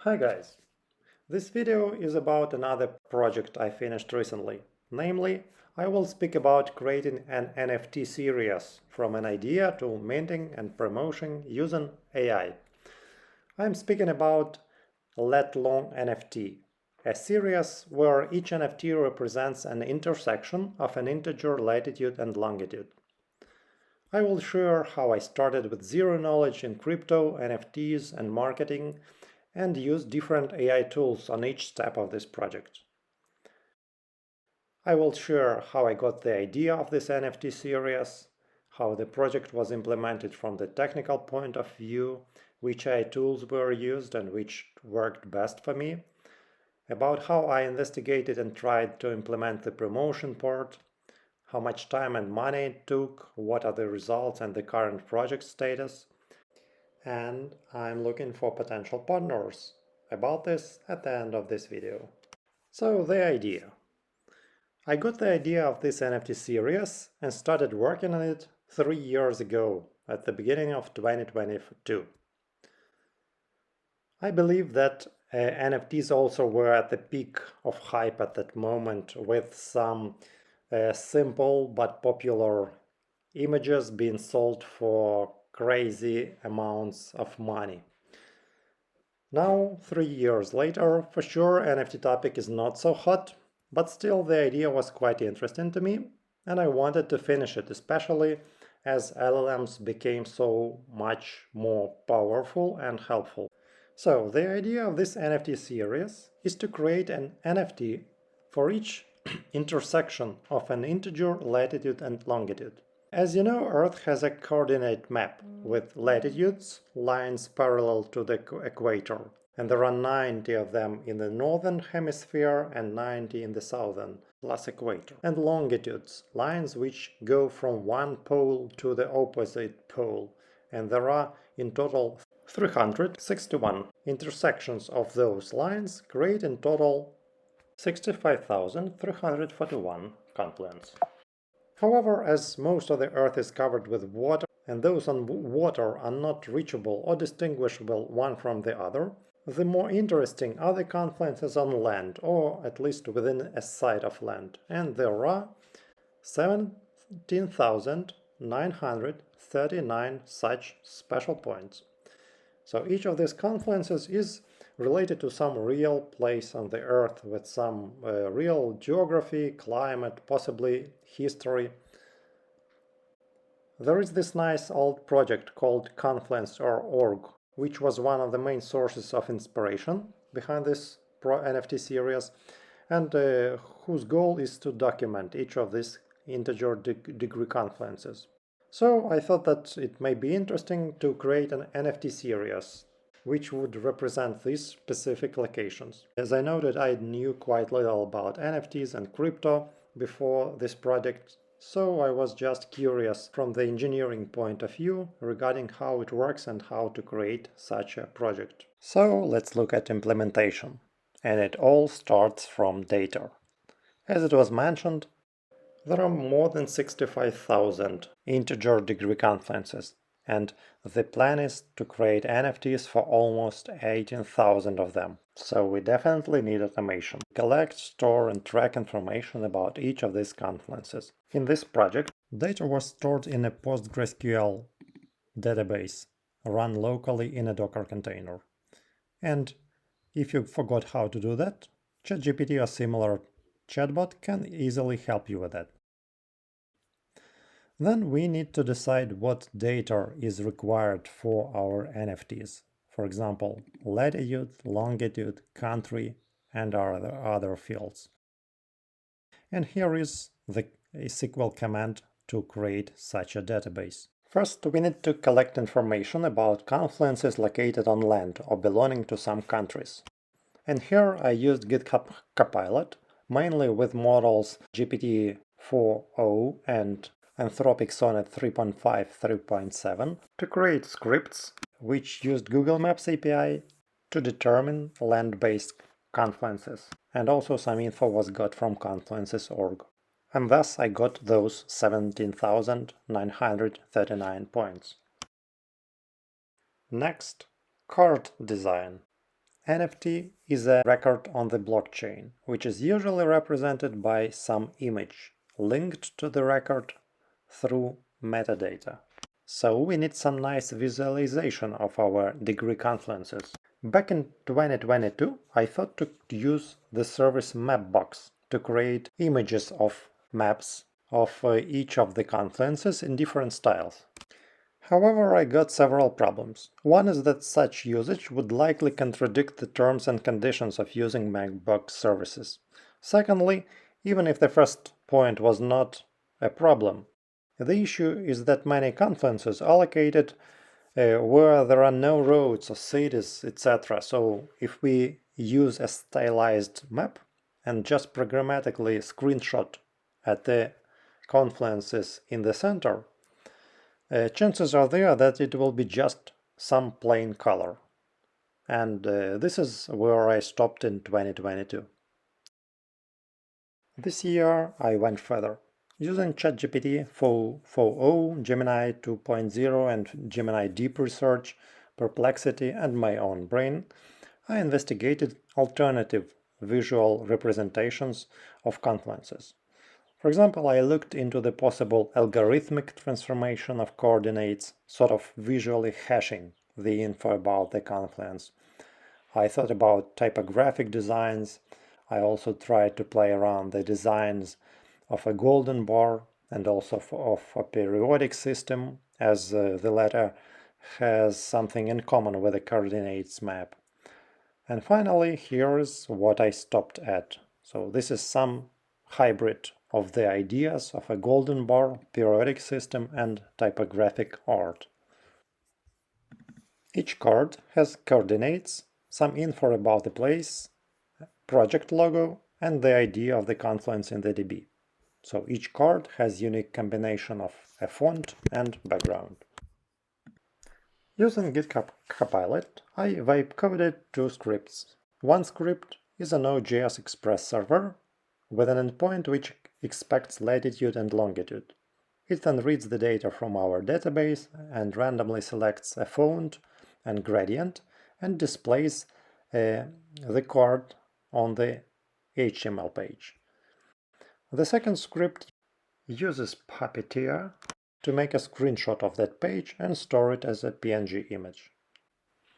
Hi guys! This video is about another project I finished recently. Namely, I will speak about creating an NFT series from an idea to minting and promotion using AI. I'm speaking about Let Long NFT, a series where each NFT represents an intersection of an integer latitude and longitude. I will share how I started with zero knowledge in crypto, NFTs, and marketing, and use different AI tools on each step of this project. I will share how I got the idea of this NFT series, how the project was implemented from the technical point of view, which AI tools were used and which worked best for me, about how I investigated and tried to implement the promotion part, how much time and money it took, what are the results and the current project status, and I'm looking for potential partners. About this at the end of this video. So the idea. I got the idea of this NFT series and started working on it 3 years ago, at the beginning of 2022. I believe that NFTs also were at the peak of hype at that moment, with some simple but popular images being sold for crazy amounts of money. Now, 3 years later, for sure NFT topic is not so hot, but still the idea was quite interesting to me, and I wanted to finish it, especially as LLMs became so much more powerful and helpful. So the idea of this NFT series is to create an NFT for each intersection of an integer latitude and longitude. As you know, Earth has a coordinate map with latitudes, lines parallel to the equator, and there are 90 of them in the northern hemisphere and 90 in the southern, plus equator, and longitudes, lines which go from one pole to the opposite pole, and there are in total 361. Intersections of those lines create in total 65,341 confluents. However, as most of the Earth is covered with water, and those on water are not reachable or distinguishable one from the other, the more interesting are the confluences on land, or at least within a side of land, and there are 17,939 such special points. So each of these confluences is related to some real place on the Earth with some real geography, climate, possibly history. There is this nice old project called Confluence.org, which was one of the main sources of inspiration behind this NFT series, and whose goal is to document each of these integer degree confluences. So I thought that it may be interesting to create an NFT series which would represent these specific locations. As I noted, I knew quite little about NFTs and crypto before this project, so I was just curious from the engineering point of view regarding how it works and how to create such a project. So let's look at implementation. And it all starts from data. As it was mentioned, there are more than 65,000 integer degree confluences, and the plan is to create NFTs for almost 18,000 of them. So we definitely need automation. Collect, store, and track information about each of these confluences. In this project, data was stored in a PostgreSQL database run locally in a Docker container. And if you forgot how to do that, ChatGPT or similar chatbot can easily help you with that. Then we need to decide what data is required for our NFTs. For example, latitude, longitude, country, and other fields. And here is the SQL command to create such a database. First, we need to collect information about confluences located on land or belonging to some countries. And here I used GitHub Copilot, mainly with models GPT-4o and Anthropic Sonnet 3.5, 3.7, to create scripts which used Google Maps API to determine land-based confluences. And also some info was got from confluences.org. And thus I got those 17,939 points. Next, card design. NFT is a record on the blockchain, which is usually represented by some image linked to the record through metadata. So we need some nice visualization of our degree confluences. Back in 2022, I thought to use the service Mapbox to create images of maps of each of the confluences in different styles. However, I got several problems. One is that such usage would likely contradict the terms and conditions of using Mapbox services. Secondly, even if the first point was not a problem, the issue is that many confluences are located where there are no roads or cities, etc. So if we use a stylized map and just programmatically screenshot at the confluences in the center, chances are there that it will be just some plain color. And this is where I stopped in 2022. This year I went further. Using ChatGPT 4.0, Gemini 2.0 and Gemini Deep Research, Perplexity and my own brain, I investigated alternative visual representations of confluences. For example, I looked into the possible algorithmic transformation of coordinates, sort of visually hashing the info about the confluence. I thought about typographic designs. I also tried to play around the designs of a golden bar and also of a periodic system, as the latter has something in common with the coordinates map. And finally, here is what I stopped at. So this is some hybrid of the ideas of a golden bar, periodic system, and typographic art. Each card has coordinates, some info about the place, project logo, and the ID of the confluence in the DB. So each card has unique combination of a font and background. Using GitHub Copilot, I vibe coded two scripts. One script is a Node.js Express server with an endpoint which expects latitude and longitude. It then reads the data from our database and randomly selects a font and gradient and displays the card on the HTML page. The second script uses Puppeteer to make a screenshot of that page and store it as a PNG image.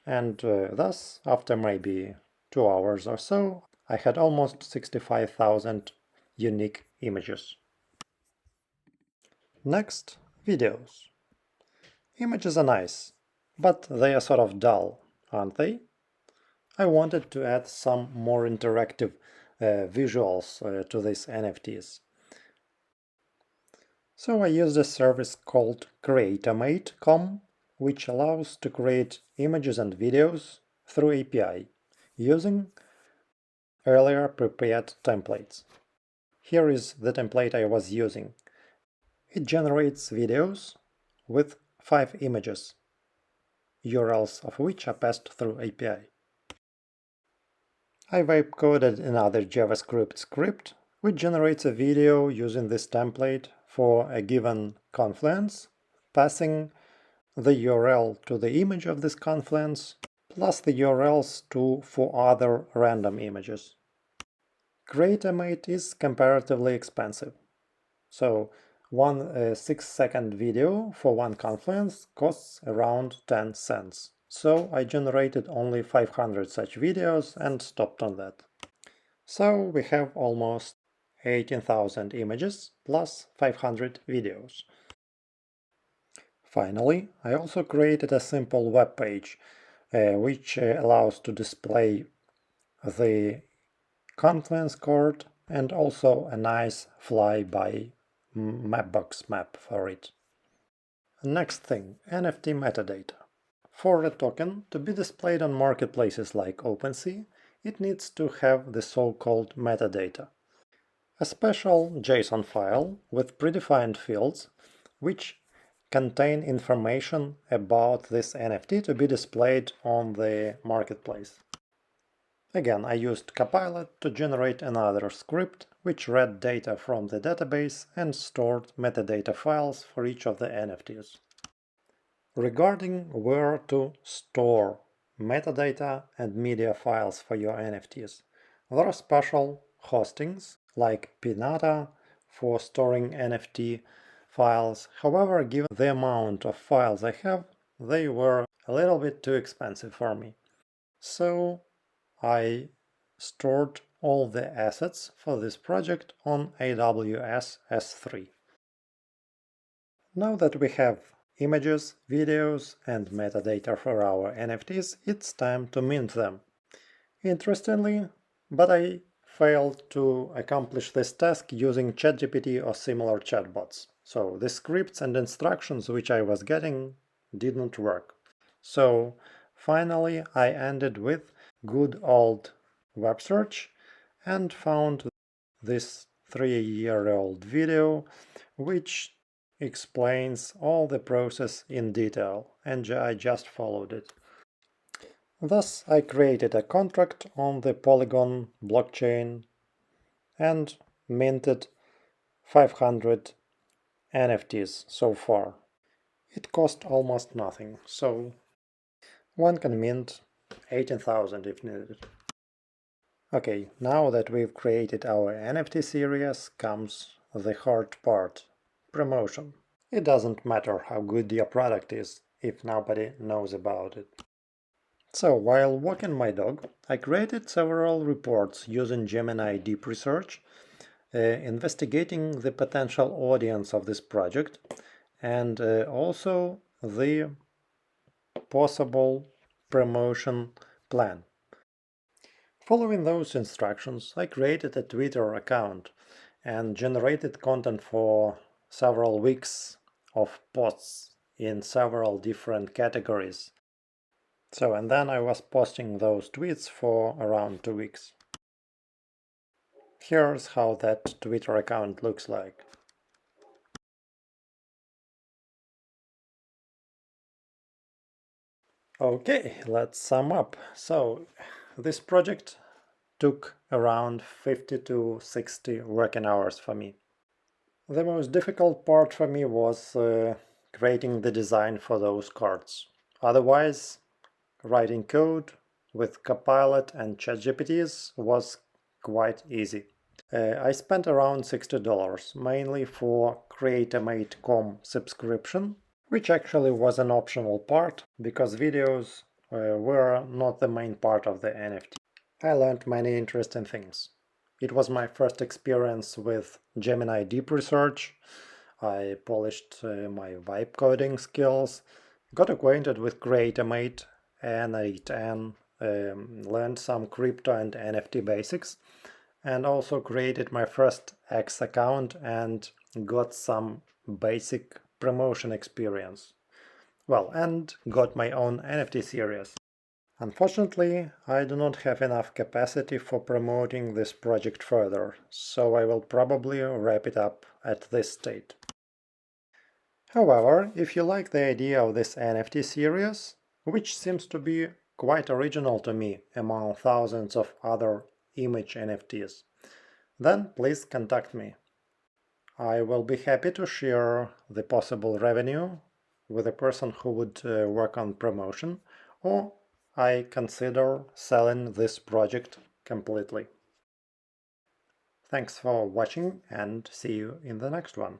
And thus, after maybe 2 hours or so, I had almost 65,000 unique images. Next, videos. Images are nice, but they are sort of dull, aren't they? I wanted to add some more interactive visuals to these NFTs. So I used a service called Creatomate.com, which allows to create images and videos through API using earlier prepared templates. Here is the template I was using. It generates videos with 5 images, URLs of which are passed through API. I vibe coded another JavaScript script which generates a video using this template for a given confluence, passing the URL to the image of this confluence, plus the URLs to 4 other random images. Creatomate is comparatively expensive. So one 6-second video for one confluence costs around 10 cents. So I generated only 500 such videos and stopped on that. So we have almost 18,000 images plus 500 videos. Finally, I also created a simple web page which allows to display the confluence card and also a nice flyby Mapbox map for it. Next thing, NFT metadata. For a token to be displayed on marketplaces like OpenSea, it needs to have the so-called metadata, a special JSON file with predefined fields which contain information about this NFT to be displayed on the marketplace. Again, I used Copilot to generate another script which read data from the database and stored metadata files for each of the NFTs. Regarding where to store metadata and media files for your NFTs. There are special hostings like Pinata for storing NFT files. However, given the amount of files I have, they were a little bit too expensive for me. So I stored all the assets for this project on AWS S3. Now that we have images, videos, and metadata for our NFTs, it's time to mint them. Interestingly, but I failed to accomplish this task using ChatGPT or similar chatbots. So the scripts and instructions which I was getting didn't work. So finally I ended with good old web search and found this 3-year-old video which explains all the process in detail, and I just followed it. Thus, I created a contract on the Polygon blockchain and minted 500 NFTs so far. It cost almost nothing, so one can mint 18,000 if needed. Okay, now that we've created our NFT series comes the hard part, promotion. It doesn't matter how good your product is if nobody knows about it. So, while walking my dog, I created several reports using Gemini Deep Research, investigating the potential audience of this project and also the possible promotion plan. Following those instructions, I created a Twitter account and generated content for several weeks of posts in several different categories. So, and then I was posting those tweets for around 2 weeks. Here's how that Twitter account looks like. Okay, let's sum up. So, this project took around 50 to 60 working hours for me. The most difficult part for me was creating the design for those cards. Otherwise, writing code with Copilot and ChatGPTs was quite easy. I spent around $60, mainly for Create-A-Mate.com subscription, which actually was an optional part because videos were not the main part of the NFT. I learned many interesting things. It was my first experience with Gemini Deep Research. I polished my vibe coding skills, got acquainted with Create-A-Mate N8N, learned some crypto and NFT basics, and also created my first X account and got some basic promotion experience. Well, and got my own NFT series. Unfortunately, I do not have enough capacity for promoting this project further, so I will probably wrap it up at this state. However, if you like the idea of this NFT series, which seems to be quite original to me among thousands of other image NFTs, then please contact me. I will be happy to share the possible revenue with a person who would work on promotion, or I consider selling this project completely. Thanks for watching and see you in the next one.